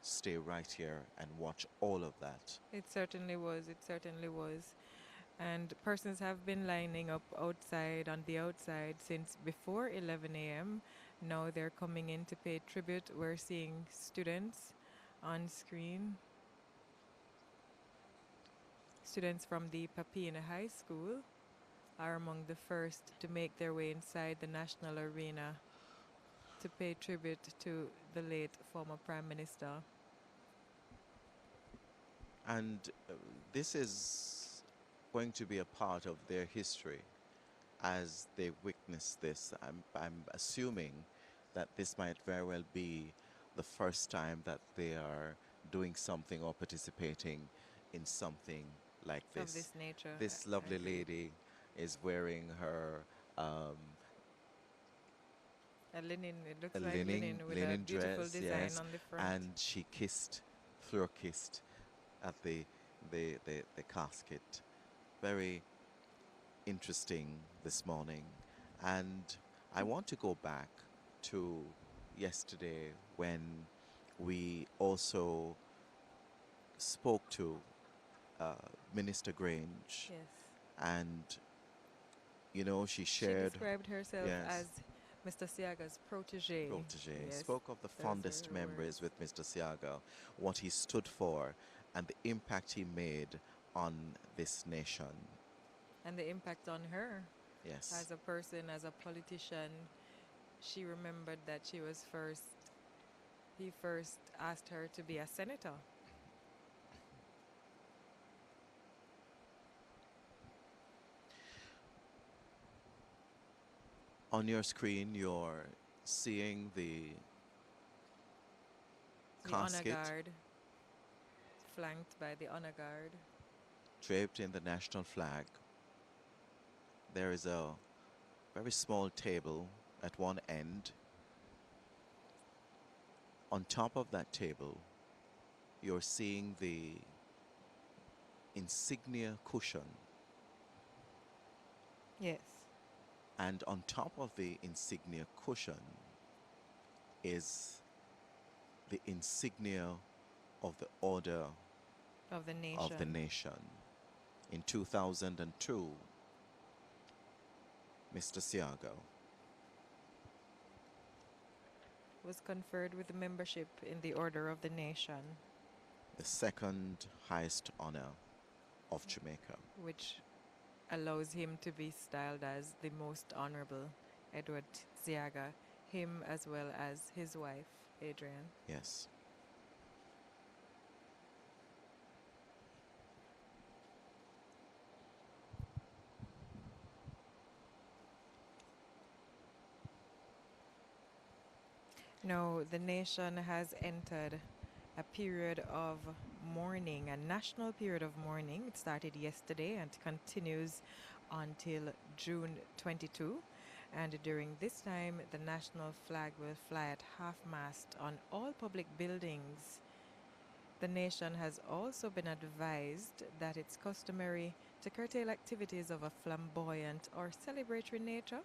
stay right here and watch all of that. It certainly was. It certainly was. And persons have been lining up outside, on the outside, since before 11 a.m. Now they're coming in to pay tribute. We're seeing students on screen. Students from the Papina High School are among the first to make their way inside the National Arena to pay tribute to the late former Prime Minister. And this is going to be a part of their history as they witness this. I'm assuming that this might very well be the first time that they are doing something or participating in something like Of this. this nature, This I lovely agree. lady is wearing her A linen, it a looks like linen with a linen beautiful dress, design yes, on the front. and she floor kissed at the casket. Very interesting this morning. And I want to go back to yesterday when we also spoke to uh, Minister Grange, Yes. and you know, she She shared, described herself yes, as Mr. Siaga's protege. protege, Yes, spoke of the those were fondest her words. memories with Mr. Seaga, what he stood for, and the impact he made on this nation. And the impact on her Yes. as a person, as a politician. She remembered that he first asked her to be a senator. On your screen, you're seeing the The honor casket guard, flanked by the honor guard. draped in the national flag. There is a very small table at one end. On top of that table, you're seeing the insignia cushion, Yes. and on top of the insignia cushion is the insignia of the Order Of the of the nation. Nation. In 2002, Mr. Seaga Was conferred with membership in the Order of the Nation, the second highest honor of Jamaica. which allows him to be styled as the Most Honourable Edward Ziaga, him as well as his wife, Adrian. Yes. Now, the nation has entered a period of mourning, a national period of mourning. It started yesterday and continues until June 22. And during this time, the national flag will fly at half-mast on all public buildings. The nation has also been advised that it's customary to curtail activities of a flamboyant or celebratory nature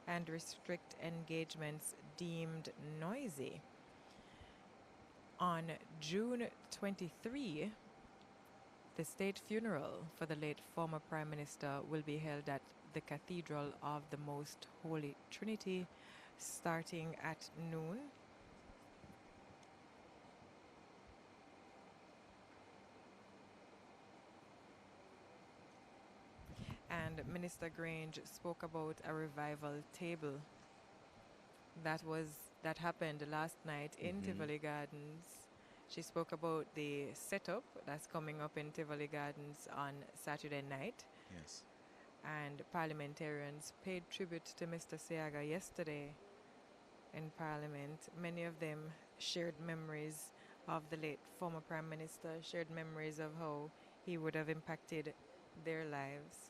and restrict engagements deemed noisy. On June 23, the state funeral for the late former Prime Minister will be held at the Cathedral of the Most Holy Trinity starting at noon. And Minister Grange spoke about a revival table that happened last night in Hmm. Tivoli Gardens. She spoke about the setup that's coming up in Tivoli Gardens on Saturday night, Yes. and parliamentarians paid tribute to Mr. Seaga yesterday in Parliament. Many of them shared memories of the late former Prime Minister, shared memories of how he would have impacted their lives.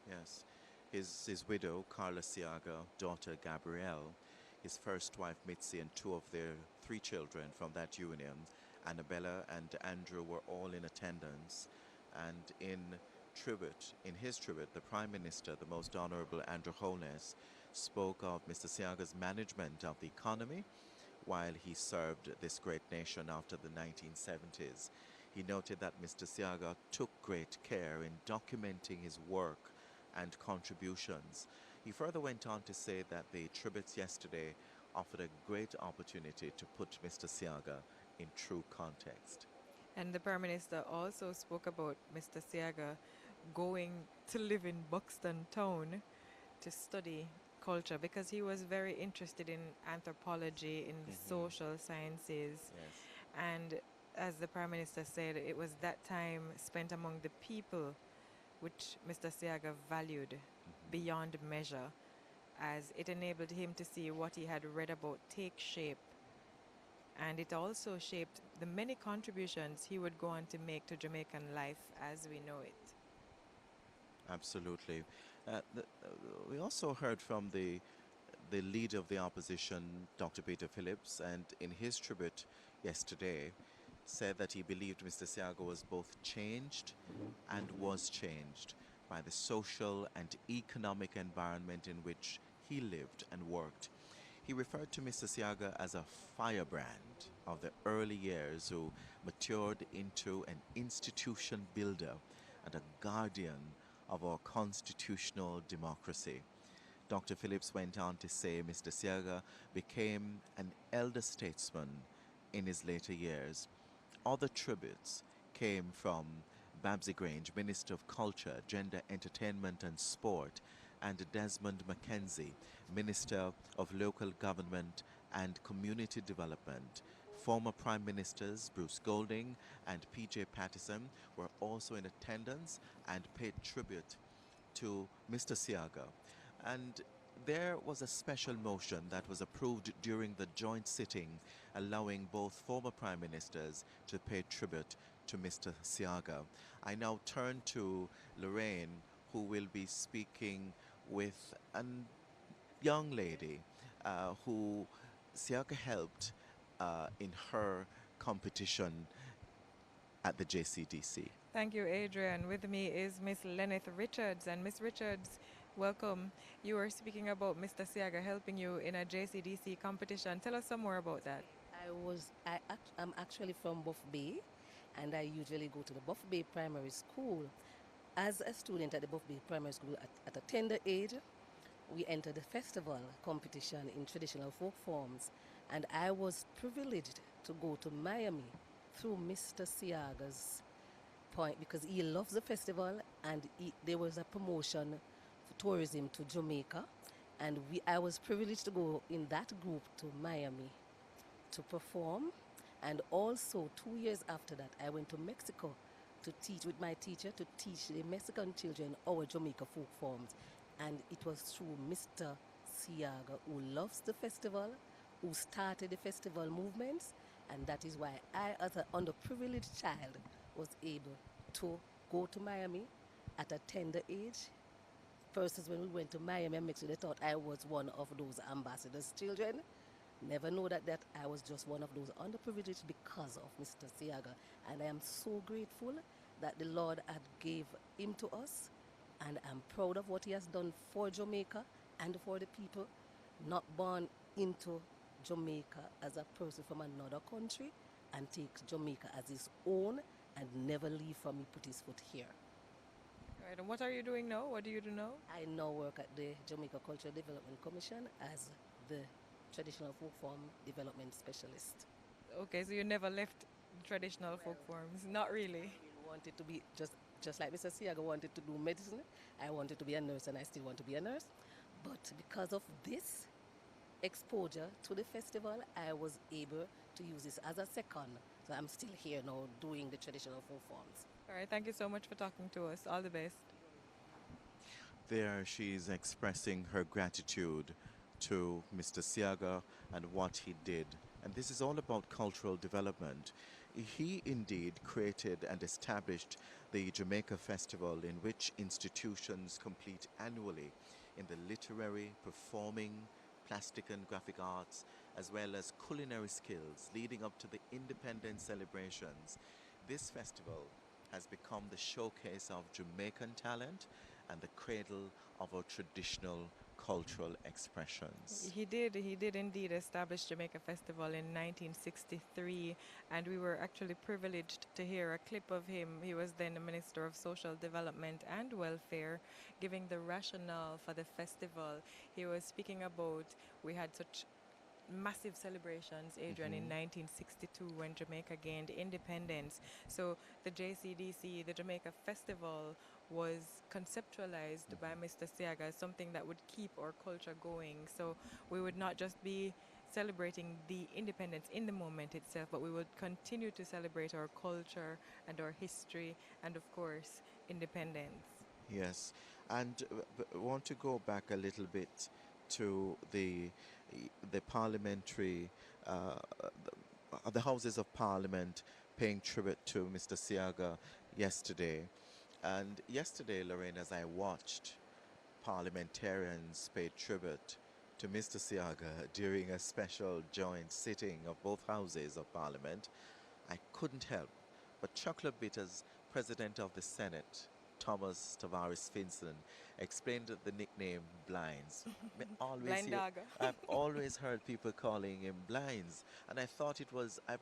Yes. His widow, Carla Seaga, daughter Gabrielle, his first wife Mitzi, and two of their three children from that union, Annabella and Andrew, were all in attendance. And in his tribute, the Prime Minister, the Most Honourable Andrew Holness, spoke of Mr. Seaga's management of the economy, while he served this great nation after the 1970s. He noted that Mr. Seaga took great care in documenting his work and contributions. He further went on to say that the tributes yesterday offered a great opportunity to put Mr. Seaga in true context. And the Prime Minister also spoke about Mr. Saiga going to live in Buxton town to study culture because he was very interested in anthropology, in the social sciences. Yes. And as the Prime Minister said, it was that time spent among the people which Mr. Seaga valued beyond measure, as it enabled him to see what he had read about take shape. And it also shaped the many contributions he would go on to make to Jamaican life as we know it. Absolutely. We also heard from the leader of the opposition, Dr. Peter Phillips, and in his tribute yesterday, said that he believed Mr. Seaga was both changed and was changed by the social and economic environment in which he lived and worked. He referred to Mr. Seaga as a firebrand of the early years who matured into an institution builder and a guardian of our constitutional democracy. Dr. Phillips went on to say Mr. Seaga became an elder statesman in his later years. Other tributes came from Babsy Grange, Minister of Culture, Gender, Entertainment and Sport, and Desmond Mackenzie, Minister of Local Government and Community Development. Former Prime Ministers Bruce Golding and P.J. Patterson were also in attendance and paid tribute to Mr. Seaga. And there was a special motion that was approved during the joint sitting, allowing both former Prime Ministers to pay tribute to Mr. Seaga. I now turn to Lorraine, who will be speaking with a young lady who Seaga helped in her competition at the JCDC. Thank you, Adrian. With me is Miss Lenneth Richards. And Miss Richards, welcome. You were speaking about Mr. Seaga helping you in a JCDC competition. Tell us some more about that. I'm actually from Buff Bay, and I usually go to the Buff Bay Primary School. As a student at the Buff Bay Primary School at a tender age, we entered the festival competition in traditional folk forms, and I was privileged to go to Miami through Mr. Seaga's point because he loves the festival, and there was a promotion for tourism to Jamaica, and I was privileged to go in that group to Miami to perform. And also 2 years after that, I went to Mexico to teach with my teacher, to teach the Mexican children our Jamaica folk forms. And it was through Mr. Seaga, who loves the festival, who started the festival movements, and that is why I, as an underprivileged child, was able to go to Miami at a tender age. Persons, when we went to Miami and Mexico, they thought I was one of those ambassadors' children. Never know that I was just one of those underprivileged because of Mr. Seaga. And I am so grateful that the Lord had gave him to us, and I'm proud of what he has done for Jamaica and for the people, not born into Jamaica as a person from another country and take Jamaica as his own and never leave from he put his foot here. Right, and what are you doing now? What do you do now? I now work at the Jamaica Cultural Development Commission as the traditional folk form development specialist. Okay, so you never left traditional folk forms? Not really. I wanted to be just like Mr. Seaga wanted to do medicine. I wanted to be a nurse, and I still want to be a nurse. But because of this exposure to the festival, I was able to use this as a second. So I'm still here now doing the traditional folk forms. All right, thank you so much for talking to us. All the best. There she's expressing her gratitude to Mr. Seaga and what he did. And this is all about cultural development. He indeed created and established the Jamaica Festival, in which institutions compete annually in the literary, performing, plastic and graphic arts, as well as culinary skills leading up to the independence celebrations. This festival has become the showcase of Jamaican talent and the cradle of our traditional cultural expressions. He did indeed establish Jamaica Festival in 1963, and we were actually privileged to hear a clip of him. He was then the Minister of Social Development and Welfare, giving the rationale for the festival. He was speaking about we had such massive celebrations, Adrian, in Hmm. 1962 when Jamaica gained independence. So the JCDC, the Jamaica Festival, was conceptualized by Mr. Seaga as something that would keep our culture going. So we would not just be celebrating the independence in the moment itself, but we would continue to celebrate our culture and our history and, of course, independence. Yes, and want to go back a little bit to the parliamentary, the Houses of Parliament paying tribute to Mr. Siaga yesterday. And yesterday, Lorraine, as I watched parliamentarians pay tribute to Mr. Siaga during a special joint sitting of both Houses of Parliament, I couldn't help but chuckle a bit as President of the Senate, Thomas Tavares Finson, explained the nickname Blinds. Blind Daga. I've always heard people calling him Blinds, and I've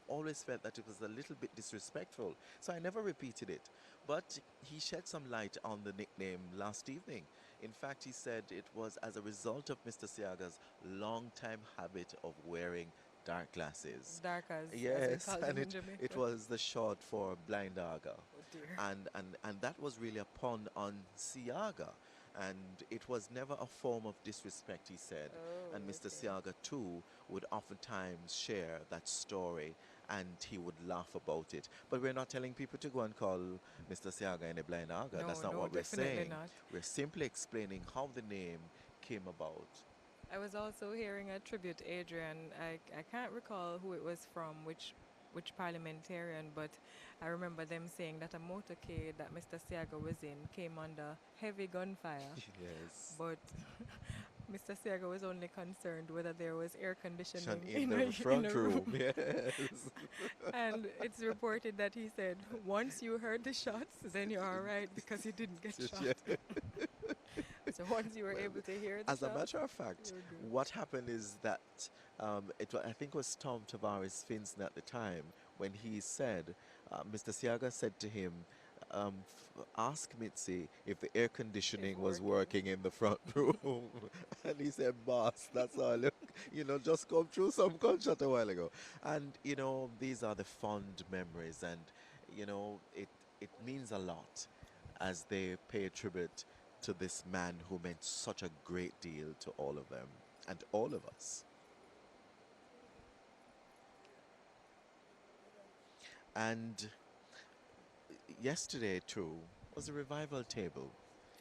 always felt that it was a little bit disrespectful, so I never repeated it. But he shed some light on the nickname last evening. In fact, he said it was as a result of Mr. Siaga's long-time habit of wearing dark glasses. Dark as we Yes, call and them in it Jamaica. was the short for blind aga. Oh dear. And that was really a pun on Siaga. And it was never a form of disrespect, he said. Oh, And Mr. okay. Siaga, too, would oftentimes share that story and he would laugh about it. But we're not telling people to go and call Mr. Siaga any blind aga. No, That's not no, what we're definitely saying. not. We're simply explaining how the name came about. I was also hearing a tribute, Adrian. I can't recall who it was from, which parliamentarian, but I remember them saying that a motorcade that Mr. Siaga was in came under heavy gunfire, Yes. but Mr. Siaga was only concerned whether there was air conditioning In the in front a room. room, yes. And it's reported that he said, once you heard the shots, then you're all right because you didn't get shot. Yeah. So once you were able to hear the As a shots, matter of fact, you're good. what happened is that I think it was Tom Tavares Finson at the time when he said, Mr. Siaga said to him, ask Mitzi if the air It's conditioning was working. working in the front room. And he said, boss, that's all. Just come through some gunshot a while ago. And, these are the fond memories. And, it means a lot as they pay tribute to this man who meant such a great deal to all of them and all of us. And yesterday, too, was a revival table.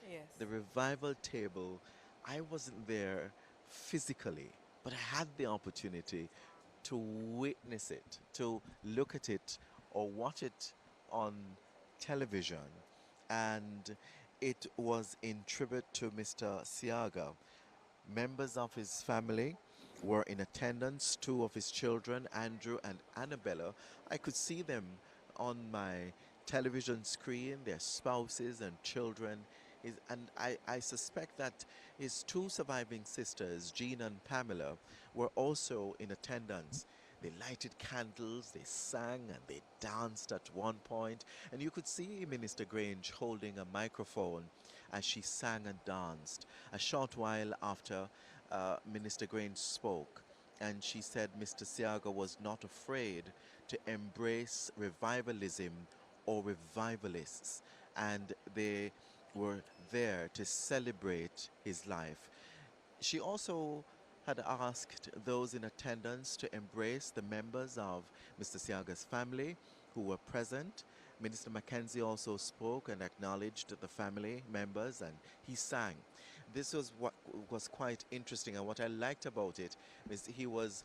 Yes. The revival table, I wasn't there physically, but I had the opportunity to witness it, to look at it or watch it on television. And it was in tribute to Mr. Siaga. Members of his family were in attendance, two of his children, Andrew and Annabella. I could see them on my television screen, their spouses and children. And I suspect that his two surviving sisters, Jean and Pamela, were also in attendance. They lighted candles, they sang and they danced at one point. And you could see Minister Grange holding a microphone as she sang and danced. A short while after Minister Grange spoke, and she said Mr. Siaga was not afraid to embrace revivalism or revivalists, and they were there to celebrate his life. She also had asked those in attendance to embrace the members of Mr. Siaga's family who were present. Minister Mackenzie also spoke and acknowledged the family members, and he sang. This was what was quite interesting, and what I liked about it is he was,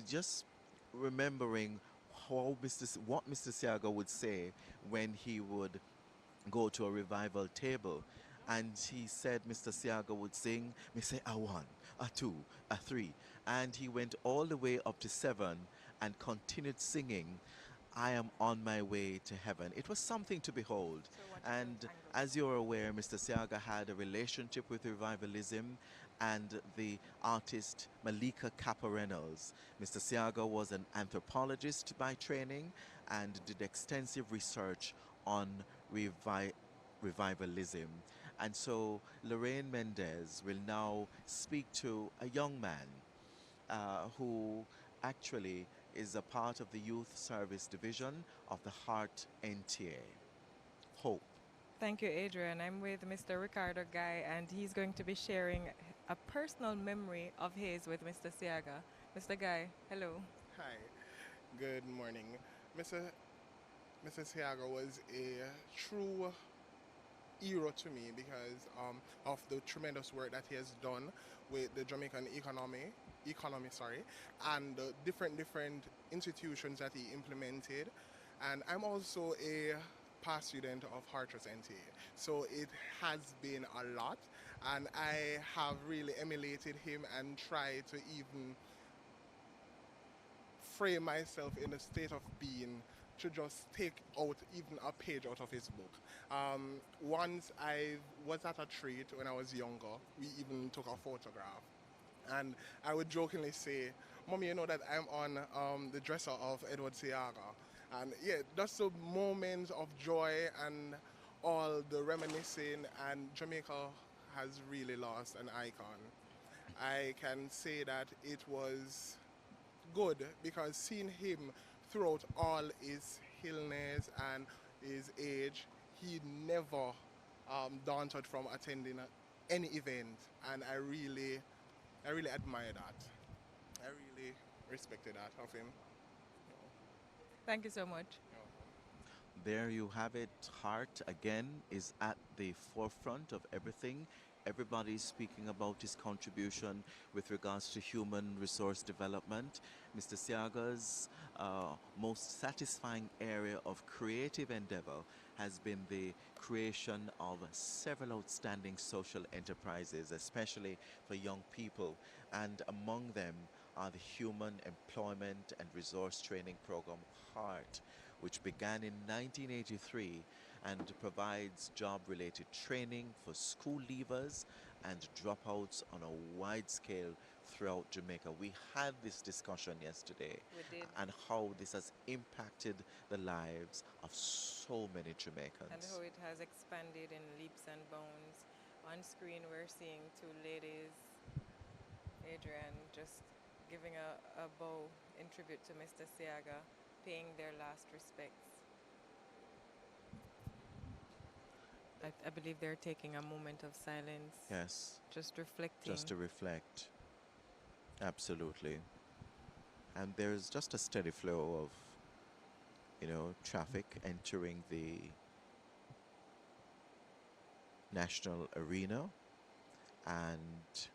just remembering what Mr. Siaga would say when he would go to a revival table. And he said Mr. Siaga would sing, me say a one, a two, a three. And he went all the way up to seven and continued singing I am on my way to heaven. It was something to behold. So what And angle? as you're aware, Mr. Seaga had a relationship with revivalism and the artist Malika Kappa Reynolds. Mr. Seaga was an anthropologist by training and did extensive research on revivalism. And so Lorraine Mendez will now speak to a young man who actually is a part of the Youth Service Division of the Heart NTA. Hope. Thank you, Adrian. I'm with Mr. Ricardo Guy, and he's going to be sharing a personal memory of his with Mr. Siaga. Mr. Guy, hello. Hi, good morning. Mr. Mr. Seaga was a true hero to me because of the tremendous work that he has done with the Jamaican economy, sorry, and the different institutions that he implemented. And I'm also a past student of Hartress NTA, so it has been a lot, and I have really emulated him and tried to even frame myself in a state of being to just take out even a page out of his book. Once I was at a treat when I was younger, we even took a photograph. And I would jokingly say, Mommy, you know that I'm on the dresser of Edward Seaga. And yeah, just the moments of joy and all the reminiscing, and Jamaica has really lost an icon. I can say that it was good because seeing him throughout all his illness and his age, he never daunted from attending any event, and I really admire that. I really respected that of him. Thank you so much. There you have it. Heart, again, is at the forefront of everything. Everybody's speaking about his contribution with regards to human resource development. Mr. Siaga's most satisfying area of creative endeavor has been the creation of several outstanding social enterprises, especially for young people. And among them are the Human Employment and Resource Training Program, HEART, which began in 1983 and provides job-related training for school leavers and dropouts on a wide scale throughout Jamaica. We had this discussion yesterday We did. and how this has impacted the lives of so many And Jamaicans. how it has expanded in leaps and bounds. On screen, we're seeing two ladies, Adrian, just giving a bow in tribute to Mr. Siaga, paying their last respects. I believe they're taking a moment of silence, Yes, just reflecting. just to reflect. Absolutely. And there's just a steady flow of, traffic entering the national arena, and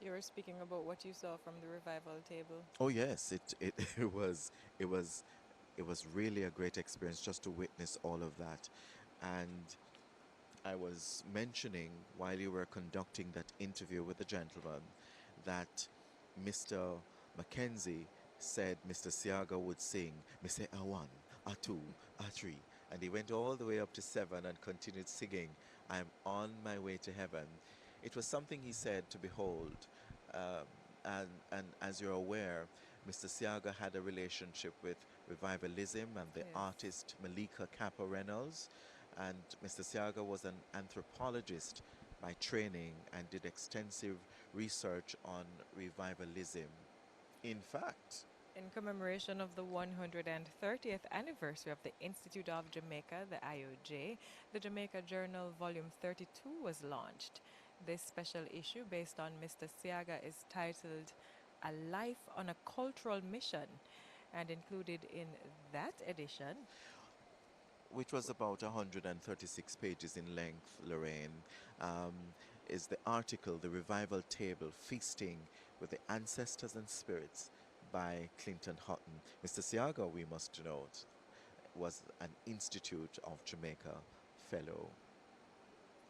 You were speaking about what you saw from the revival table. oh yes, it was it was it was really a great experience just to witness all of that. And I was mentioning while you were conducting that interview with the gentleman that Mr. Mackenzie said Mr. Siaga would sing, me say a one, a two, a three. And he went all the way up to seven and continued singing, I'm on my way to heaven. It was something he said to behold. Um, and as you're aware, Mr. Siaga had a relationship with revivalism and the Yes. artist Malika Kappa Reynolds. And Mr. Seaga was an anthropologist by training and did extensive research on revivalism. In fact, In commemoration of the 130th anniversary of the Institute of Jamaica, the IOJ, the Jamaica Journal Volume 32 was launched. This special issue, based on Mr. Siaga, is titled A Life on a Cultural Mission, and included in that edition which was about 136 pages in length, Lorraine, um, is the article, The Revival Table Feasting with the Ancestors and Spirits by Clinton Hutton. Mr. Seaga, we must note, was an Institute of Jamaica fellow.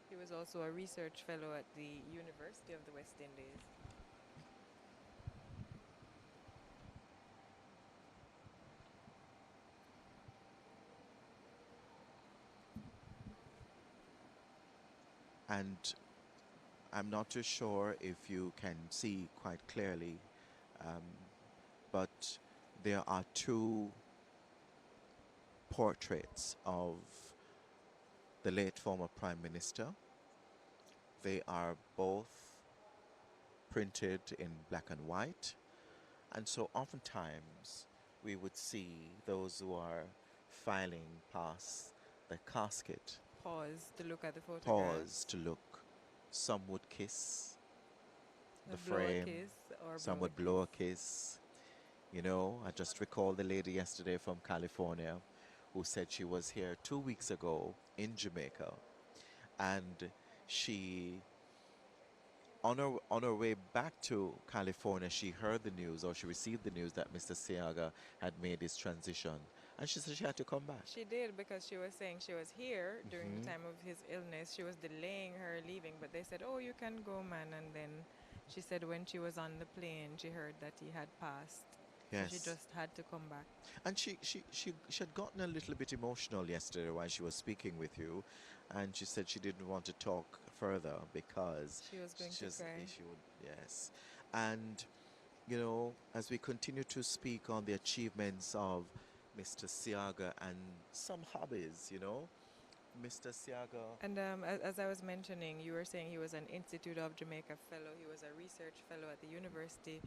he He was also a research fellow at the University of the West Indies. And I'm not too sure if you can see quite clearly, um, but there are two portraits of the late former Prime Minister. They are both printed in black and white. And so oftentimes we would see those who are filing past the casket Pause to look at the pause photographs. to look. Some would kiss the Blow a frame, kiss or some blow a would kiss. blow a kiss. You know, I just recalled the lady yesterday from California who said she was here 2 weeks ago in Jamaica, and she on her way back to California, she heard the news, or she received the news that Mr. Seaga had made his transition, and she said she had to come back. She did, because she was saying she was here during the Mhm. time of his illness. She was delaying her leaving, but they said, "Oh, you can go, man." And then she said when she was on the plane, she heard that he had passed. So she Yes, just had to come back. and she had gotten a little bit emotional yesterday while she was speaking with you, and she said she didn't want to talk further because She was going to cry. she would, yes. And you know, as we continue to speak on the achievements of Mr. Siaga and some hobbies, you know, Mr. Siaga. And as I was mentioning, you were saying he was an Institute of Jamaica fellow. He was a research fellow at the University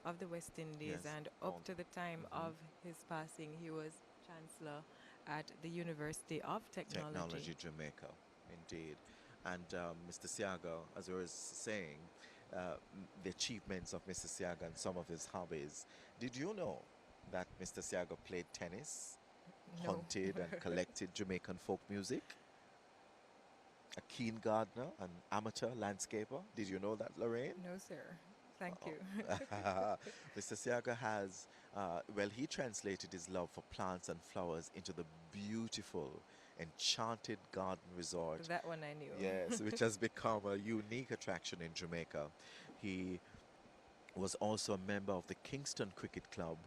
of the West Indies, Yes, and on up to the time mhm, of his passing, he was chancellor at the University of Technology. Technology Jamaica, indeed. And Mr. Siaga, as I was saying, the achievements of Mr. Siaga and some of his hobbies. Did you know that Mr. Siaga played tennis, No. hunted and collected Jamaican folk music? A keen gardener, an amateur landscaper. Did you know that, Lorraine? No, sir. Thank you. Mr. Siaga has, well, he translated his love for plants and flowers into the beautiful, enchanted garden resort. That one I knew. Yes, which has become a unique attraction in Jamaica. He was also a member of the Kingston Cricket Club,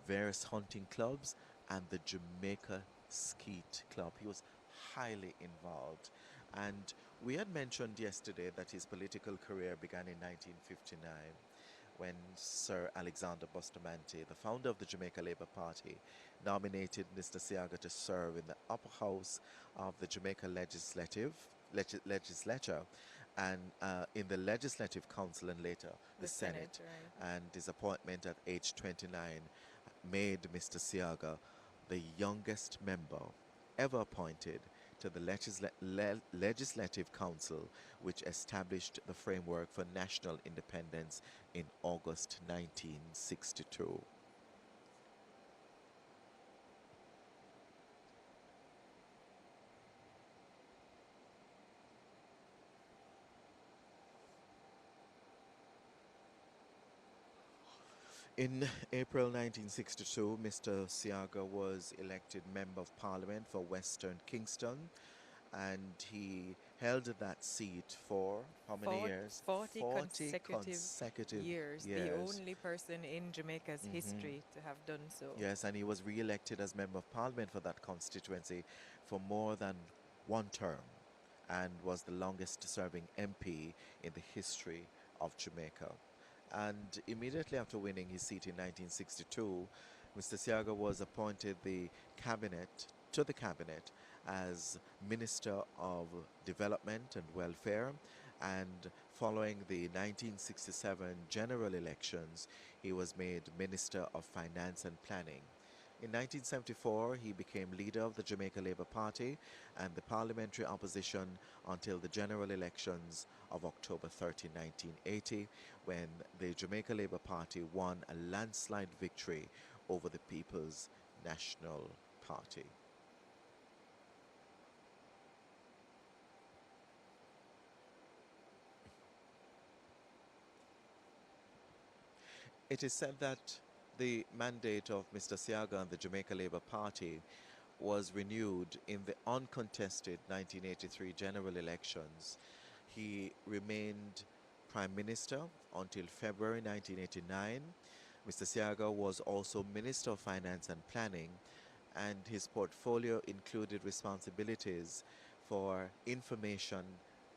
various hunting clubs, and the Jamaica Skeet Club. He was highly involved. And we had mentioned yesterday that his political career began in 1959 when Sir Alexander Bustamante, the founder of the Jamaica Labour Party, nominated Mr. Seaga to serve in the upper house of the Jamaica Legislature and in the Legislative Council and later the The Senate, Senate. right. And his appointment at age 29 made Mr. Seaga the youngest member ever appointed to the Legislative Council, which established the framework for national independence in August 1962. In April 1962, Mr. Seaga was elected Member of Parliament for Western Kingston, and he held that seat for how many years? 40 40 consecutive consecutive years. The years. only person in Jamaica's Mhm. history to have done so. Yes, and he was re-elected as Member of Parliament for that constituency for more than one term and was the longest serving MP in the history of Jamaica. And immediately after winning his seat in 1962, Mr. Seaga was appointed to the cabinet as Minister of Development and Welfare. And following the 1967 general elections, he was made Minister of Finance and Planning. In 1974, he became leader of the Jamaica Labour Party and the parliamentary opposition until the general elections of October 30, 1980, when the Jamaica Labour Party won a landslide victory over the People's National Party. It is said that the mandate of Mr. Seaga and the Jamaica Labour Party was renewed in the uncontested 1983 general elections. He remained Prime Minister until February 1989. Mr. Seaga was also Minister of Finance and Planning, and his portfolio included responsibilities for information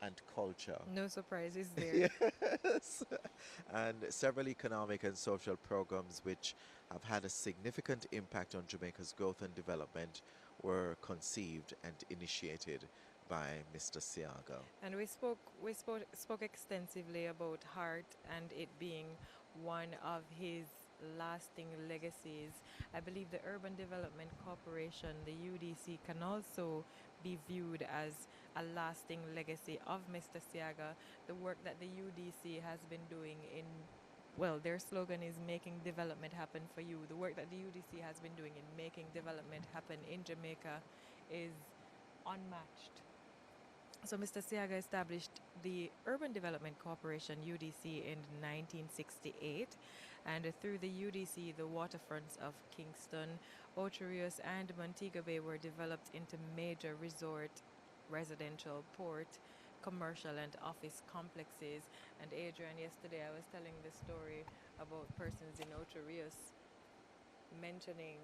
and culture. No surprises there. Yes, and several economic and social programs which have had a significant impact on Jamaica's growth and development were conceived and initiated by Mr. Seaga. And we spoke extensively about heart and it being one of his lasting legacies. I believe the Urban Development Corporation, the UDC, can also be viewed as a lasting legacy of Mr. Siaga. The work that the UDC has been doing in, well, their slogan is making development happen for you. The work that the UDC has been doing in making development happen in Jamaica is unmatched. So Mr. Seaga established the Urban Development Corporation UDC in 1968, and through the UDC, the waterfronts of Kingston, Ocho Rios, and Montego Bay were developed into major resort, residential, port, commercial, and office complexes. And Adrian, yesterday I was telling the story about persons in Ocho Rios mentioning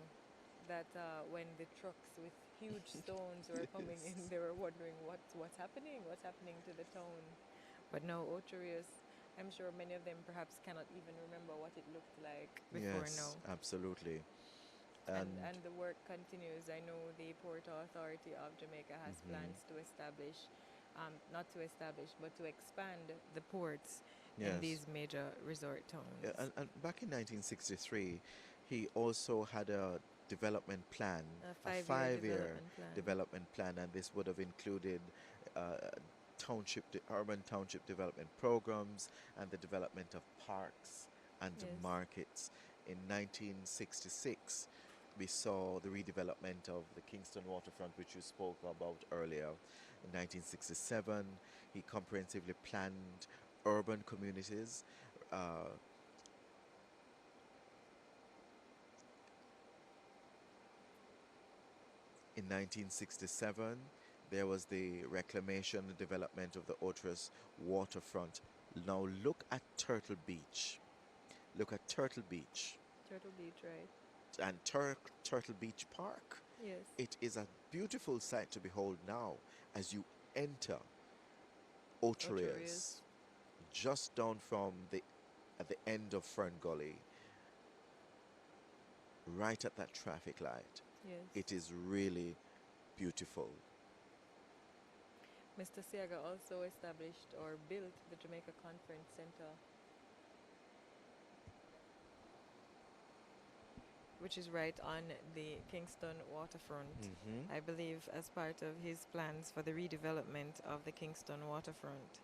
that when the trucks with huge stones were coming in, they were wondering what's happening to the town. But no, Ocho Rios, I'm sure many of them perhaps cannot even remember what it looked like before Yes, now. absolutely. And the work continues. I know the Port Authority of Jamaica has plans to establish, not to establish, but to expand the ports in Yes. these major resort towns. Yeah, and back in 1963, he also had a development plan, A a five-year five-year development plan. development plan, and this would have included urban township development programs and the development of parks and Yes. markets. In 1966, we saw the redevelopment of the Kingston waterfront, which you spoke about earlier. In 1967, he comprehensively planned urban communities. Uh, In 1967, there was the reclamation and development of the Otras waterfront. Now look at Turtle Beach. Look at Turtle Beach Turtle Beach, right? and Turtle Beach Park. Yes. It is a beautiful sight to behold now as you enter Ocho Otras, Rios. just down from the at the end of Fern Gully, right at that traffic light. Yes. It is really beautiful. Mr. Seaga also established or built the Jamaica Conference Center, which is right on the Kingston waterfront. I believe as part of his plans for the redevelopment of the Kingston waterfront.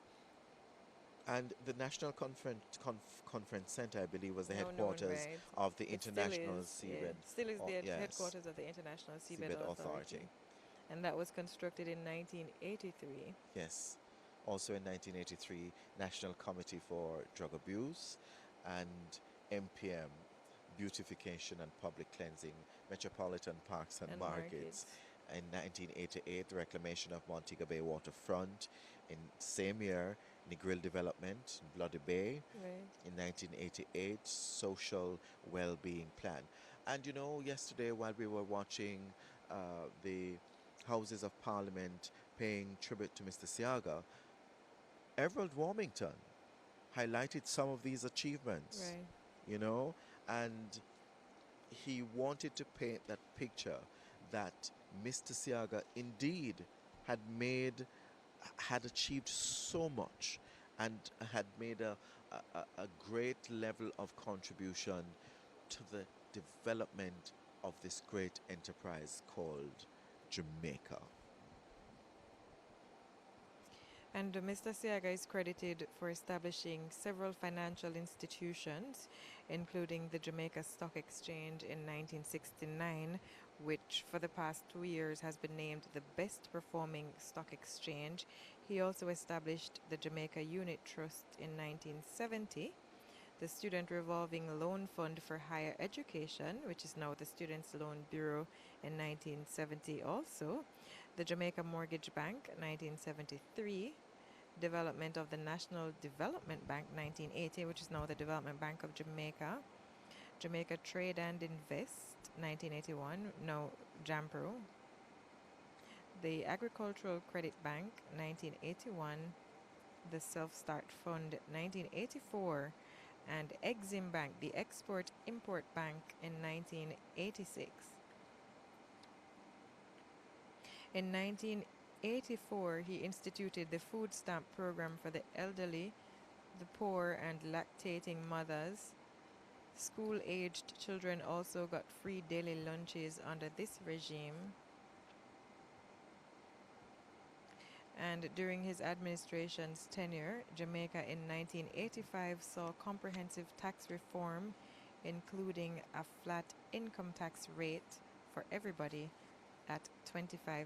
And the National Conference Center, I believe, was the Now known, headquarters right? of the It still International is, yeah. Seabed. Still is the yes, headquarters of the International Seabed Seabed Authority. And that was constructed in 1983. Yes. Also in 1983, National Committee for Drug Abuse and MPM, Beautification and Public Cleansing, Metropolitan Parks and Markets. In 1988, the reclamation of Montego Bay waterfront. In same year, Negril Development, Bloody Bay. Right. In 1988, Social Well-Being Plan. And you know, yesterday while we were watching the Houses of Parliament paying tribute to Mr. Seaga, Everald Warmington highlighted some of these achievements, Right. you know, and he wanted to paint that picture that Mr. Seaga indeed had achieved so much and had made a great level of contribution to the development of this great enterprise called Jamaica. And Mr. Seaga is credited for establishing several financial institutions, including the Jamaica Stock Exchange in 1969, which for the past 2 years has been named the best performing stock exchange. He also established the Jamaica Unit Trust in 1970, the Student Revolving Loan Fund for Higher Education, which is now the Students' Loan Bureau in 1970 also, the Jamaica Mortgage Bank 1973, development of the National Development Bank 1980, which is now the Development Bank of Jamaica, Jamaica Trade and Invest 1981, now JAMPRO, the Agricultural Credit Bank 1981, the Self-Start Fund 1984, and Exim Bank, the Export-Import Bank in 1986. In 1984, he instituted the food stamp program for the elderly, the poor, and lactating mothers. School-aged children also got free daily lunches under this regime. And during his administration's tenure, Jamaica in 1985 saw comprehensive tax reform, including a flat income tax rate for everybody at 25%.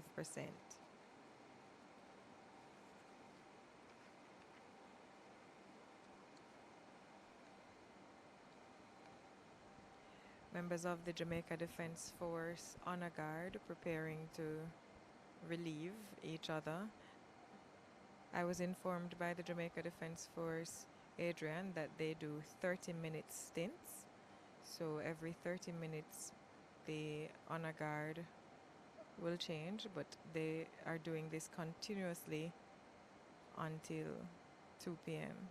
Members of the Jamaica Defense Force Honor Guard preparing to relieve each other. I was informed by the Jamaica Defense Force, Adrian, that they do 30-minute stints. So every 30 minutes the Honor Guard will change, but they are doing this continuously until 2 p.m.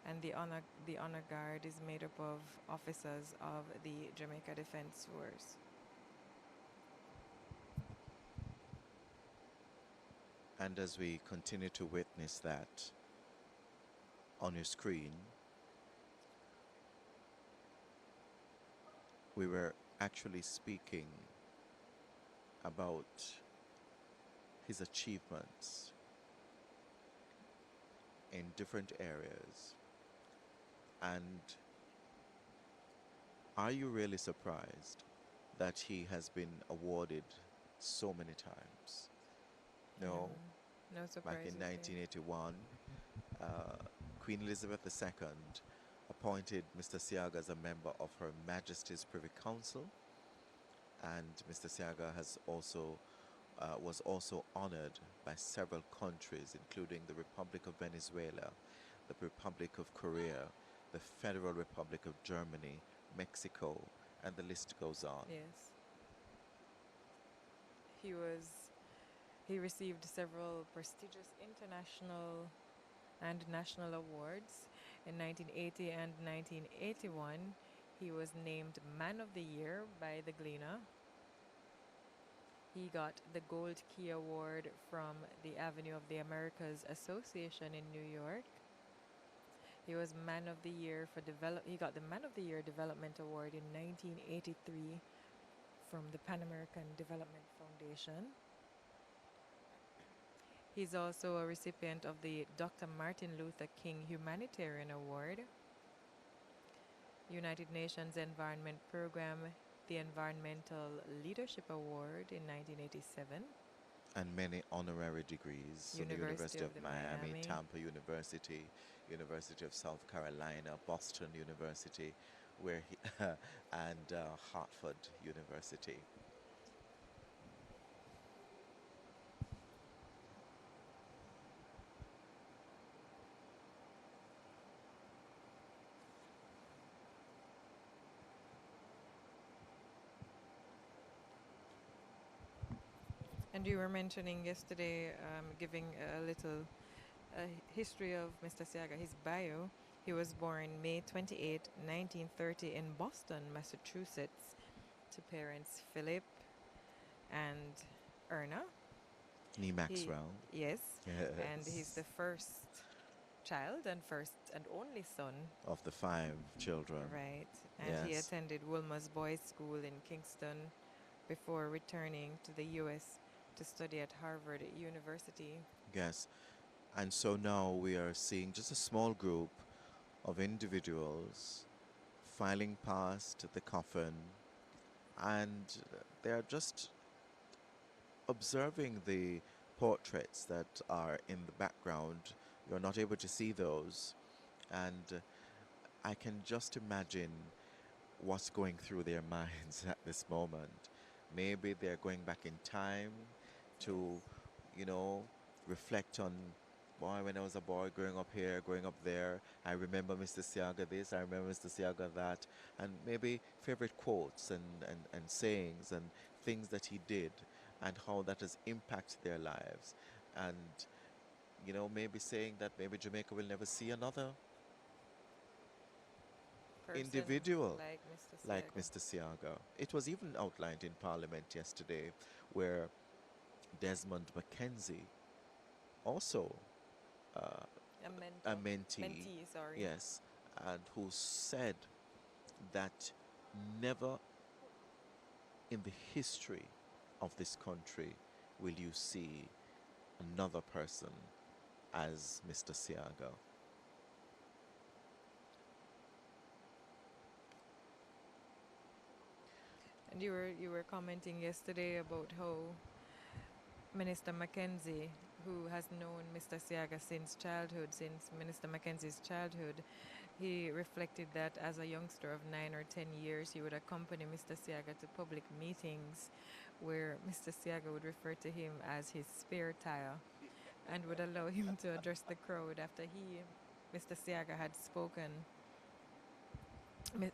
And the honor Guard is made up of officers of the Jamaica Defense Force. And as we continue to witness that on your screen, we were actually speaking about his achievements in different areas. And are you really surprised that he has been awarded so many times? No. No surprise. Back in 1981, Queen Elizabeth II appointed Mr. Seaga as a member of Her Majesty's Privy Council, and Mr. Seaga has also was also honored by several countries, including the Republic of Venezuela, the Republic of Korea, the Federal Republic of Germany, Mexico, and the list goes on. Yes. He received several prestigious international and national awards. In 1980 and 1981, he was named Man of the Year by the Gleaner. He got the Gold Key Award from the Avenue of the Americas Association in New York. He was Man of the Year for He got the Man of the Year Development Award in 1983 from the Pan American Development Foundation. He's also a recipient of the Dr. Martin Luther King Humanitarian Award, United Nations Environment Program, the Environmental Leadership Award in 1987. And many honorary degrees from the University of Miami, Tampa University, University of South Carolina, Boston University, where he and Hartford University. And you were mentioning yesterday, giving a little history of Mr. Saiga, his bio. He was born May 28, 1930 in Boston, Massachusetts, to parents Philip and Erna. Nee Maxwell. Yes. And he's the first child and first and only son of the 5 children. Right. And he attended Wilma's Boys School in Kingston before returning to the U.S. to study at Harvard University. Yes. And so now we are seeing just a small group of individuals filing past the coffin, and they're just observing the portraits that are in the background You're not able to see those. And I can just imagine what's going through their minds at this moment. Maybe they're going back in time to, you know, reflect on, boy, when I was a boy growing up here, growing up there, I remember Mr. Seaga this, I remember Mr. Seaga that, and maybe favorite quotes and sayings and things that he did and how that has impacted their lives. And, maybe saying that maybe Jamaica will never see another Person individual like Mr. like Saiga. Mr. Seaga. It was even outlined in Parliament yesterday where Desmond Mackenzie, also uh, A a mentor. mentee, Mentee, sorry. yes, and who said that never in the history of this country will you see another person as Mr. Seaga. And you were commenting yesterday about how Minister Mackenzie, who has known Mr. Seaga since childhood, since Minister Mackenzie's childhood, he reflected that as a youngster of 9 or 10 years, he would accompany Mr. Seaga to public meetings where Mr. Seaga would refer to him as his spare tire and would allow him to address the crowd after Mr. Seaga, had spoken.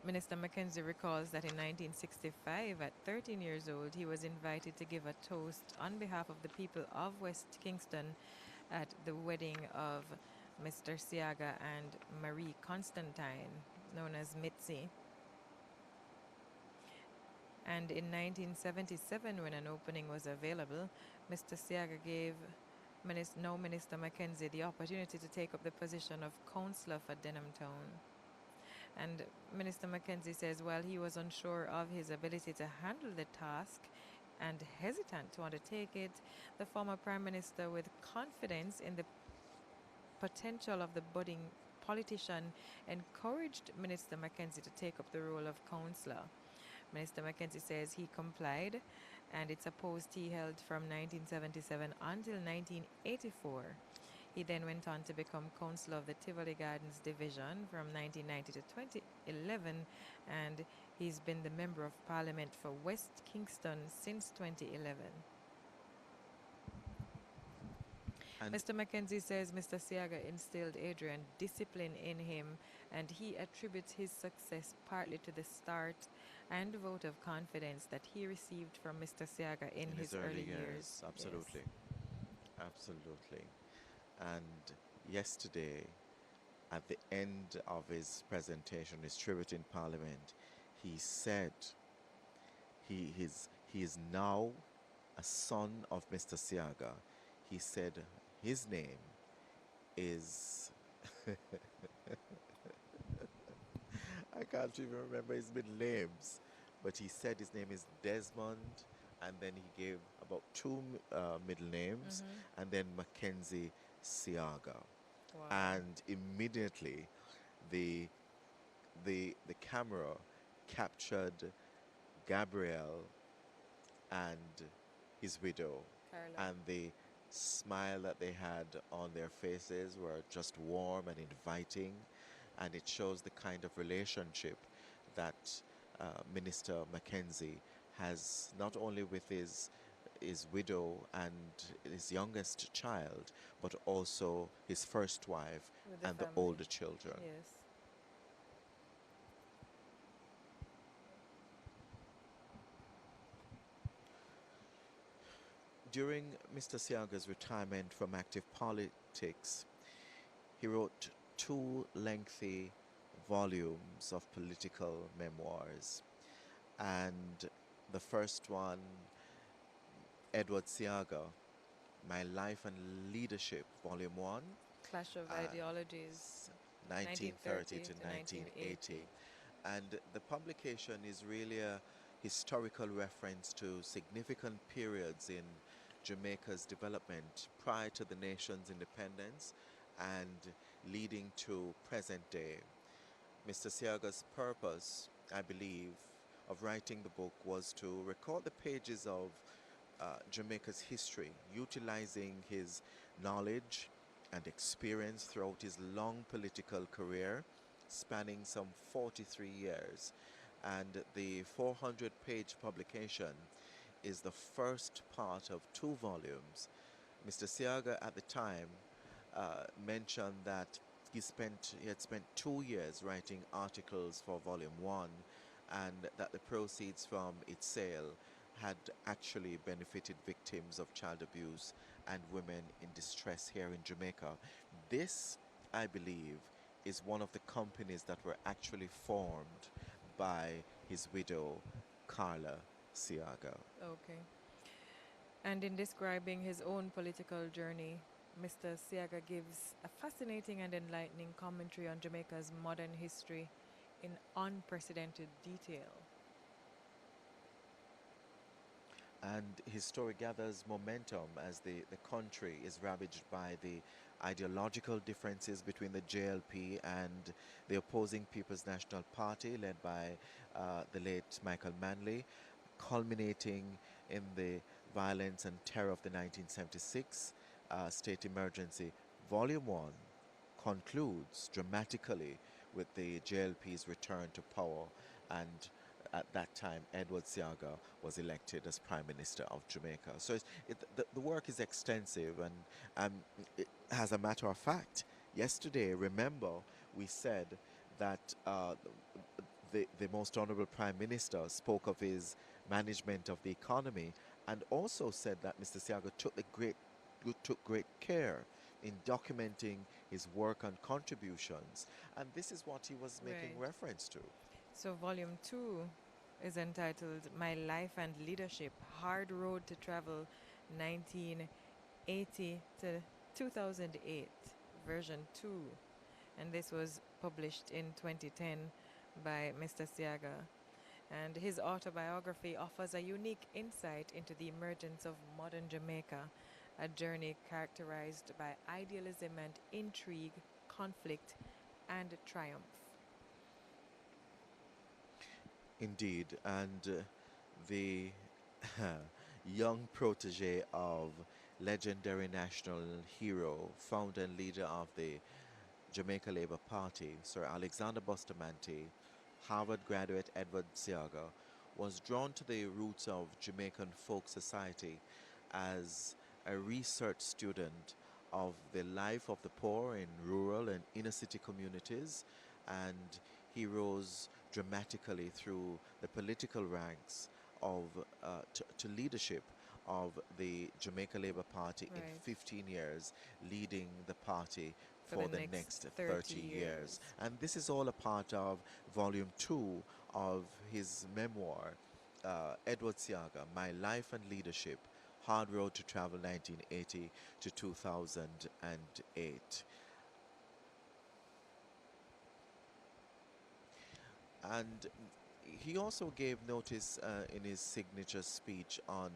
Minister Mackenzie recalls that in 1965, at 13 years old, he was invited to give a toast on behalf of the people of West Kingston at the wedding of Mr. Seaga and Marie Constantine, known as Mitzi. And in 1977, when an opening was available, Mr. Seaga gave now Minister Mackenzie the opportunity to take up the position of councillor for Denham Town. And Minister Mackenzie says while he was unsure of his ability to handle the task and hesitant to undertake it, the former Prime Minister, with confidence in the potential of the budding politician, encouraged Minister Mackenzie to take up the role of councillor. Minister Mackenzie says he complied, and it's a post he held from 1977 until 1984. He then went on to become councillor of the Tivoli Gardens Division from 1990 to 2011, and he's been the Member of Parliament for West Kingston since 2011. And Mr. Mackenzie says Mr. Seaga instilled Adrian discipline in him, and he attributes his success partly to the start and vote of confidence that he received from Mr. Seaga in his early years. absolutely. Absolutely. And yesterday, at the end of his presentation, his tribute in Parliament, he said he is now a son of Mr. Seaga. He said his name is I can't even remember his middle names, but he said his name is Desmond, and then he gave about two middle names, and then Mackenzie Seaga. Wow. And immediately the the camera captured Gabriel and his widow, Carla. and the smile that they had on their faces were just warm and inviting, and it shows the kind of relationship that Minister Mackenzie has not only with his widow and his youngest child, but also his first wife With the and the family. older children. Yes. During Mr. Seaga's retirement from active politics, he wrote two lengthy volumes of political memoirs. And the first one, Edward Seaga, My Life and Leadership, Volume 1, Clash of Ideologies, 1930 to 1980. 1980. And the publication is really a historical reference to significant periods in Jamaica's development prior to the nation's independence and leading to present day. Mr. Seaga's purpose, I believe, of writing the book was to record the pages of Jamaica's history, utilizing his knowledge and experience throughout his long political career, spanning some 43 years. And the 400-page publication is the first part of 2 volumes. Mr. Seaga at the time mentioned that he had spent 2 years writing articles for Volume 1, and that the proceeds from its sale had actually benefited victims of child abuse and women in distress here in Jamaica. This, I believe, is one of the companies that were actually formed by his widow, Carla Seaga. Okay. And in describing his own political journey, Mr. Seaga gives a fascinating and enlightening commentary on Jamaica's modern history in unprecedented detail. And his story gathers momentum as the country is ravaged by the ideological differences between the JLP and the opposing People's National Party, led by the late Michael Manley, culminating in the violence and terror of the 1976 state emergency. Volume 1 concludes dramatically with the JLP's return to power, and at that time, Edward Seaga was elected as Prime Minister of Jamaica. So the work is extensive, and um, as a matter of fact, yesterday, remember, we said that the Most Honourable Prime Minister spoke of his management of the economy, and also said that Mr. Seaga took great care in documenting his work and contributions, and this is what he was making Right. reference to. So, Volume 2 is entitled My Life and Leadership Hard Road to Travel 1980 to 2008, version 2. And this was published in 2010 by Mr. Seaga. And his autobiography offers a unique insight into the emergence of modern Jamaica, a journey characterized by idealism and intrigue, conflict, and triumph. Indeed, and the young protege of legendary national hero, founder and leader of the Jamaica Labour Party, Sir Alexander Bustamante, Harvard graduate Edward Seaga, was drawn to the roots of Jamaican folk society as a research student of the life of the poor in rural and inner city communities, and he rose dramatically through the political ranks of to leadership of the Jamaica Labour Party in Right. 15 years, leading the party For for the the next next 30 30 years. years. And this is all a part of Volume 2 of his memoir, Edward Seaga, My Life and Leadership, Hard Road to Travel 1980 to 2008. And he also gave notice in his signature speech on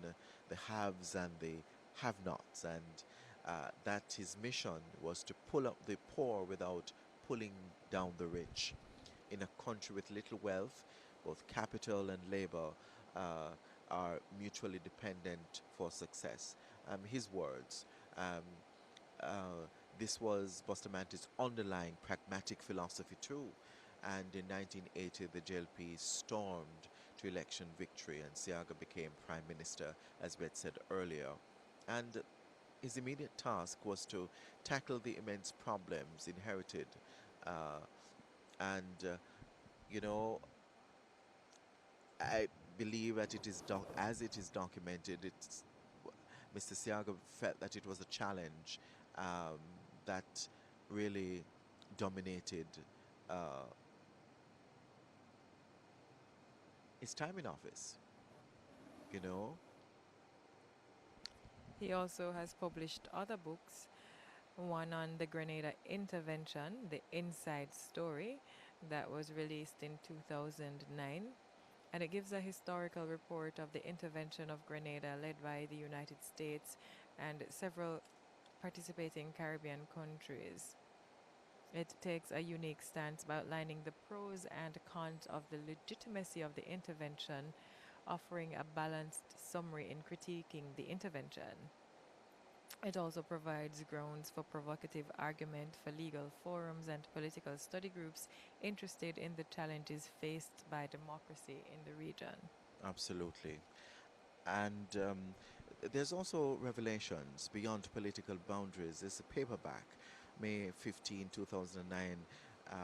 the haves and the have-nots, and that his mission was to pull up the poor without pulling down the rich. In a country with little wealth, both capital and labor are mutually dependent for success. His words. Um, uh, this was Bustamante's underlying pragmatic philosophy too. And in 1980, the JLP stormed to election victory, and Seaga became prime minister, as we had said earlier. And his immediate task was to tackle the immense problems inherited. Uh, and, you know, I believe that as it is documented, Mr. Seaga felt that it was a challenge um, that really dominated uh, his time in office. You know, He also has published other books, one on the Grenada intervention, The Inside Story, that was released in 2009. And it gives a historical report of the intervention of Grenada led by the United States and several participating Caribbean countries. It takes a unique stance by outlining the pros and cons of the legitimacy of the intervention, offering a balanced summary in critiquing the intervention. It also provides grounds for provocative argument for legal forums and political study groups interested in the challenges faced by democracy in the region. Absolutely. And there's also revelations beyond political boundaries. There's a paperback, May 15, 2009. Um,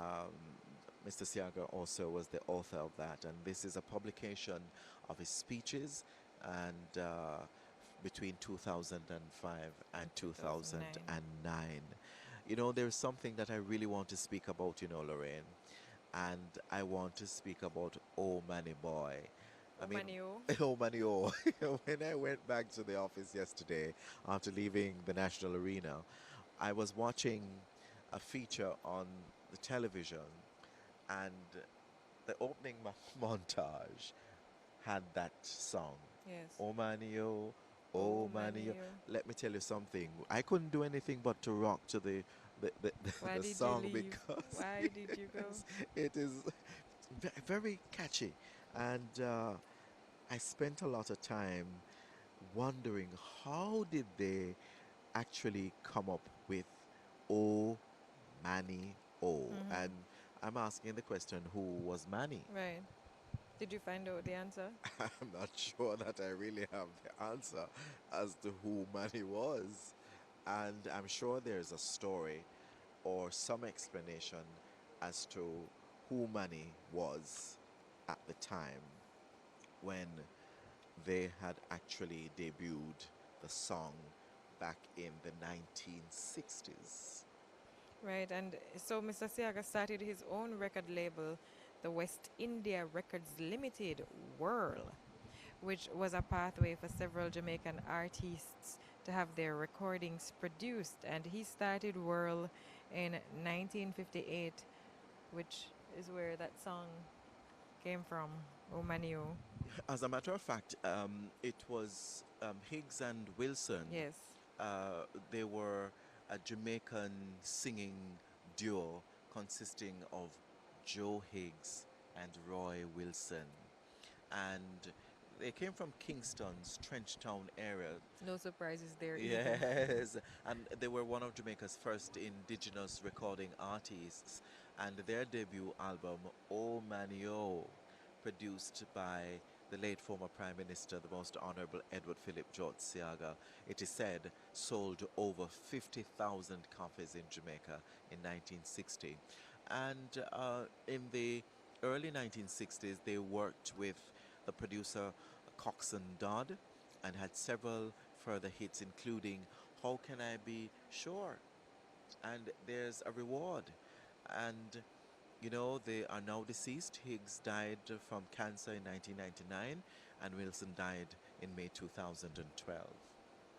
Mr. Seaga also was the author of that, and this is a publication of his speeches and between 2005 and 2009. 2009. You know, there's something that I really want to speak about, you know, Lorraine, and I want to speak about Oh Manny Boy. I mean, Omanio. oh Manny Oh. When I went back to the office yesterday after leaving the National Arena, I was watching a feature on the television, and the opening montage had that song, Yes. Oh Manio, Oh Oh Manio. Manio. Let me tell you something. I couldn't do anything but to rock to Why the did you song leave? because Why did you go? it is very catchy. And I spent a lot of time wondering how did they actually come up with Oh Manny Oh. Mm-hmm. And I'm asking the question, who was Manny? Right. Did you find out the answer? I'm not sure that I really have the answer as to who Manny was. And I'm sure there's a story or some explanation as to who Manny was at the time when they had actually debuted the song back in the 1960s. Right, and so Mr. Siaga started his own record label, the West India Records Limited Whirl, which was a pathway for several Jamaican artists to have their recordings produced. And he started Whirl in 1958, which is where that song came from, Omanio. As a matter of fact, it was Higgs and Wilson. Yes. They were a Jamaican singing duo consisting of Joe Higgs and Roy Wilson. And they came from Kingston's Trenchtown area. No surprises there either. Yes, and they were one of Jamaica's first indigenous recording artists. And their debut album, Oh Manio, produced by the late former Prime Minister, the Most Honourable Edward Philip George Seaga, it is said sold over 50,000 copies in Jamaica in 1960. And in the early 1960s, they worked with the producer Coxon Dodd and had several further hits, including How Can I Be Sure? And There's a Reward. And you know, they are now deceased. Higgs died from cancer in 1999, and Wilson died in May 2012.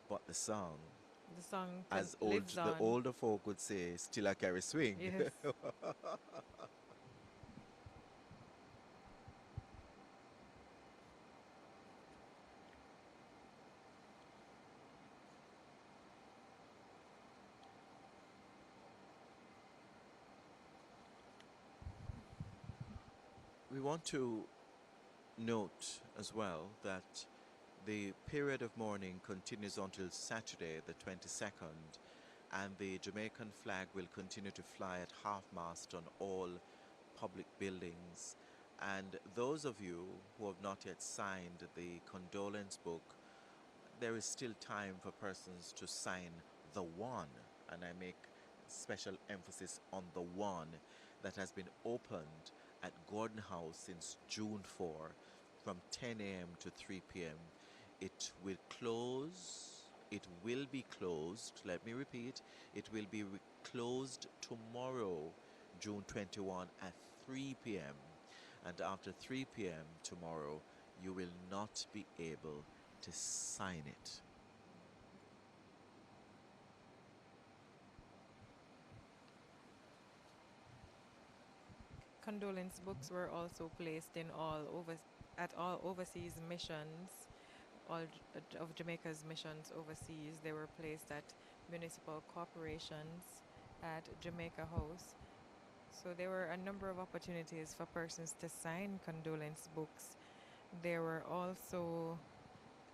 But the song, The song as lives the on. older folk would say, still a carry swing. Yes. We want to note as well that the period of mourning continues until Saturday, the 22nd, and the Jamaican flag will continue to fly at half-mast on all public buildings. And those of you who have not yet signed the condolence book, there is still time for persons to sign the one, and I make special emphasis on the one that has been opened at Gordon House since June 4 from 10 a.m. to 3 p.m. It will be closed, let me repeat, it will be closed tomorrow, June 21 at 3 p.m. And after 3 p.m. tomorrow, you will not be able to sign it. Condolence books were also placed in at all overseas missions, of Jamaica's missions overseas. They were placed at municipal corporations, at Jamaica House. So there were a number of opportunities for persons to sign condolence books. There were also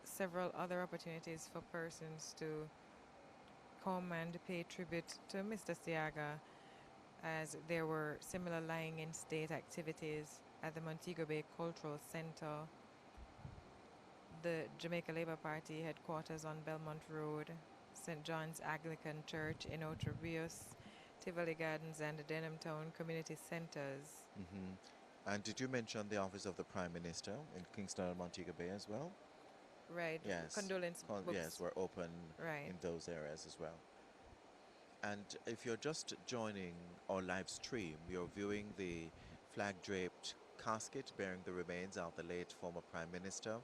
several other opportunities for persons to come and pay tribute to Mr. Saiga, as there were similar lying in state activities at the Montego Bay Cultural Center, the Jamaica Labour Party headquarters on Belmont Road, St. John's Anglican Church in Ocho Rios, Tivoli Gardens, and the Denham Town Community Centres. Hmm. And did you mention the office of the Prime Minister in Kingston and Montego Bay as well? Right, Yes. condolence books. Yes, we're open Right. in those areas as well. And if you're just joining our live stream, you're viewing the flag draped casket bearing the remains of the late former Prime Minister,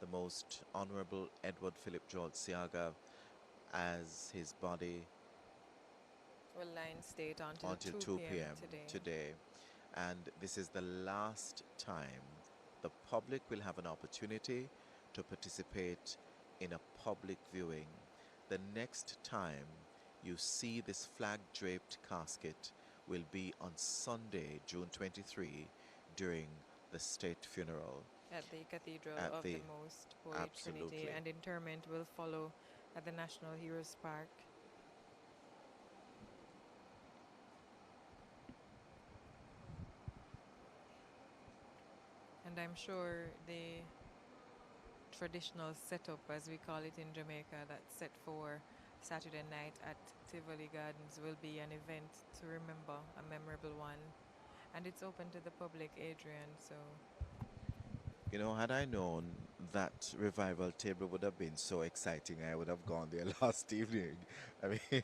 the Most Honourable Edward Philip George Seaga, as his body Will lie in state until 2 2 p.m. p.m. today. today. And this is the last time the public will have an opportunity to participate in a public viewing. The next time you see this flag draped casket will be on Sunday, June 23, during the state funeral. At the Cathedral At of the- the Most Holy Trinity, absolutely. and interment will follow at the National Heroes Park. And I'm sure the traditional setup, as we call it in Jamaica, that's set for Saturday night at Tivoli Gardens will be an event to remember, a memorable one. And it's open to the public, Adrian, so You know, had I known that revival table would have been so exciting, I would have gone there last evening. I mean,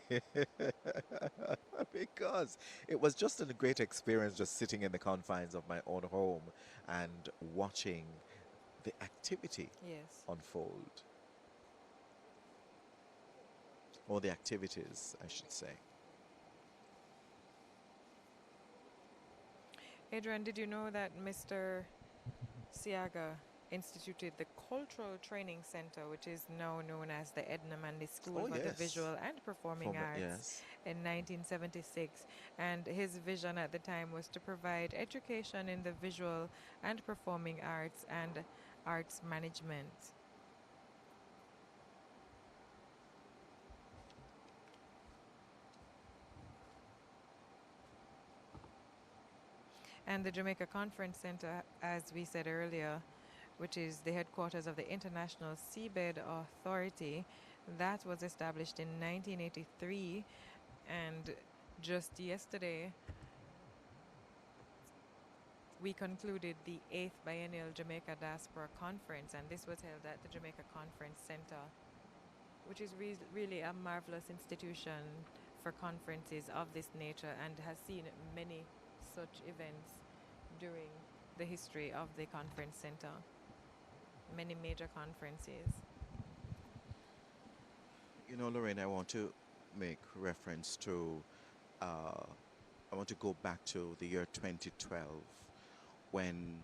because it was just a great experience just sitting in the confines of my own home and watching the activity yes. unfold. Or the activities, I should say. Adrian, did you know that Mr. Seaga instituted the Cultural Training Center, which is now known as the Edna Manley School Oh, for the yes. Visual and Performing Arts, Yes. in 1976? And his vision at the time was to provide education in the visual and performing arts and arts management. And the Jamaica Conference Center, as we said earlier, which is the headquarters of the International Seabed Authority, that was established in 1983. And just yesterday, we concluded the 8th Biennial Jamaica Diaspora Conference, and this was held at the Jamaica Conference Center, which is really a marvelous institution for conferences of this nature and has seen many such events during the history of the conference center. Many major conferences. You know, Lorraine, I want to make reference to, I want to go back to the year 2012 when,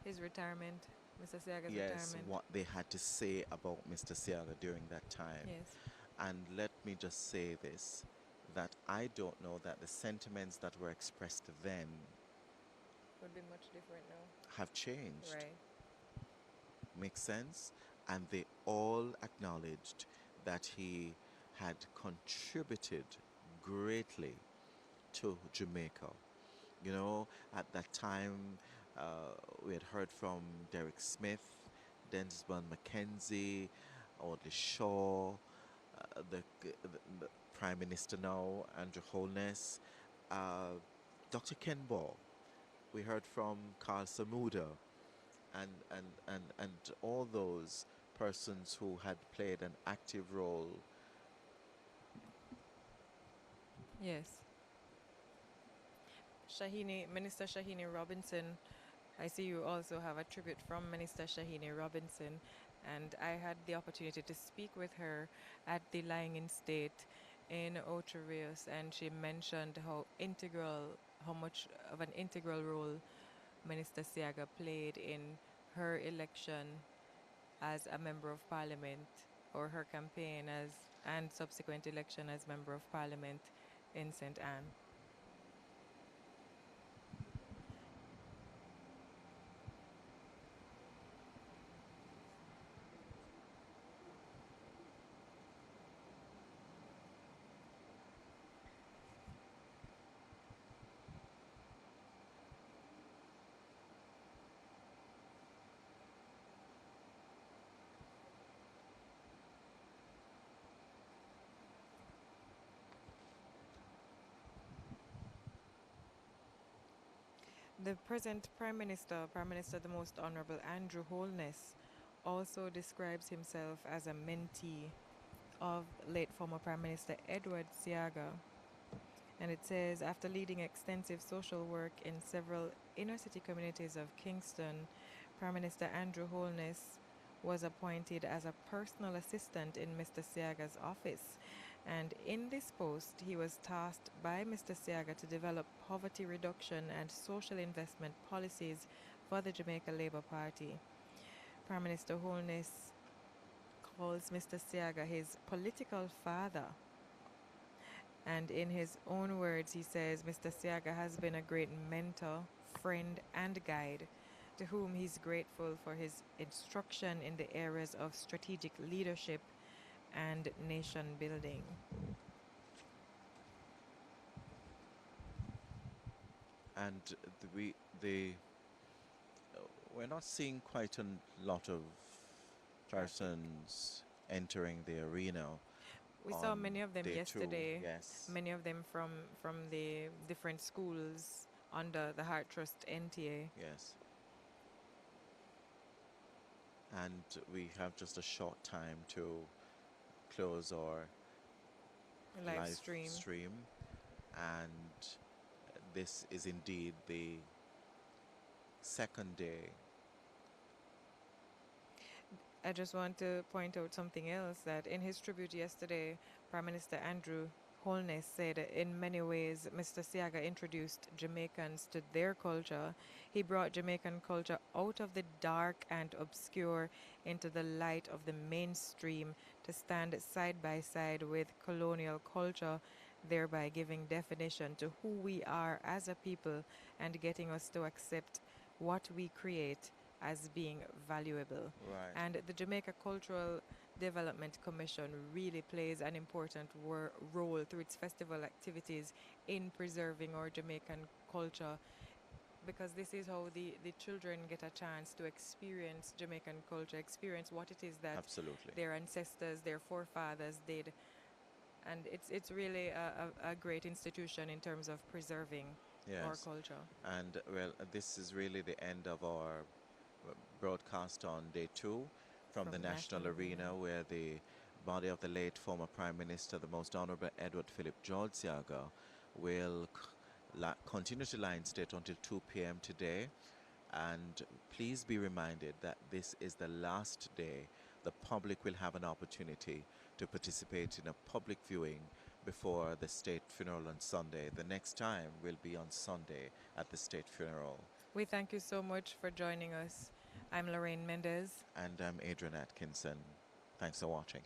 His retirement, Mr. Saiga's yes, retirement. what they had to say about Mr. Seaga during that time. Yes. And let me just say this, that I don't know that the sentiments that were expressed then Would be much different now. have changed. Right. Makes sense? And they all acknowledged that he had contributed greatly to Jamaica. You know, at that time, we had heard from Derek Smith, Densmond Mackenzie, Audley Shaw, the Prime Minister now, Andrew Holness, Dr. Ken Ball. We heard from Carl Samuda, and all those persons who had played an active role. Yes. Minister Shahini Robinson, I see you also have a tribute from Minister Shahini Robinson, and I had the opportunity to speak with her at the Lying in State in Ocho Rios, and she mentioned how much of an integral role Minister Seaga played in her election as a member of parliament, or her campaign and subsequent election as member of parliament in St. Anne. The present Prime Minister the Most Honourable Andrew Holness, also describes himself as a mentee of late former Prime Minister Edward Seaga. And it says, after leading extensive social work in several inner city communities of Kingston, Prime Minister Andrew Holness was appointed as a personal assistant in Mr. Seaga's office. And in this post, he was tasked by Mr. Seaga to develop poverty reduction and social investment policies for the Jamaica Labour Party. Prime Minister Holness calls Mr. Seaga his political father. And in his own words, he says Mr. Seaga has been a great mentor, friend, and guide, to whom he's grateful for his instruction in the areas of strategic leadership and nation building. And we're not seeing quite a lot of persons entering the arena. We saw on many of them day two, yesterday. yes. Many of them from the different schools under the Heart Trust NTA. Yes. And we have just a short time to close our Live stream. And this is indeed the second day. I just want to point out something else, that in his tribute yesterday, Prime Minister Andrew Holness said in many ways Mr. Seaga introduced Jamaicans to their culture. He brought Jamaican culture out of the dark and obscure into the light of the mainstream to stand side by side with colonial culture, thereby giving definition to who we are as a people and getting us to accept what we create as being valuable. Right. And the Jamaica Cultural Development Commission really plays an important role through its festival activities in preserving our Jamaican culture, because this is how the children get a chance to experience Jamaican culture, experience what it is that Absolutely. their ancestors, their forefathers did. And it's really a great institution in terms of preserving our Yes. culture. And well, this is really the end of our broadcast on day two from the National Arena, where the body of the late former Prime Minister, the Most Honourable Edward Philip George Seaga, will continue to lie in state until 2 p.m. today. And please be reminded that this is the last day the public will have an opportunity to participate in a public viewing before the state funeral on Sunday. The next time will be on Sunday at the state funeral. We thank you so much for joining us. I'm Lorraine Mendez. And I'm Adrian Atkinson. Thanks for watching.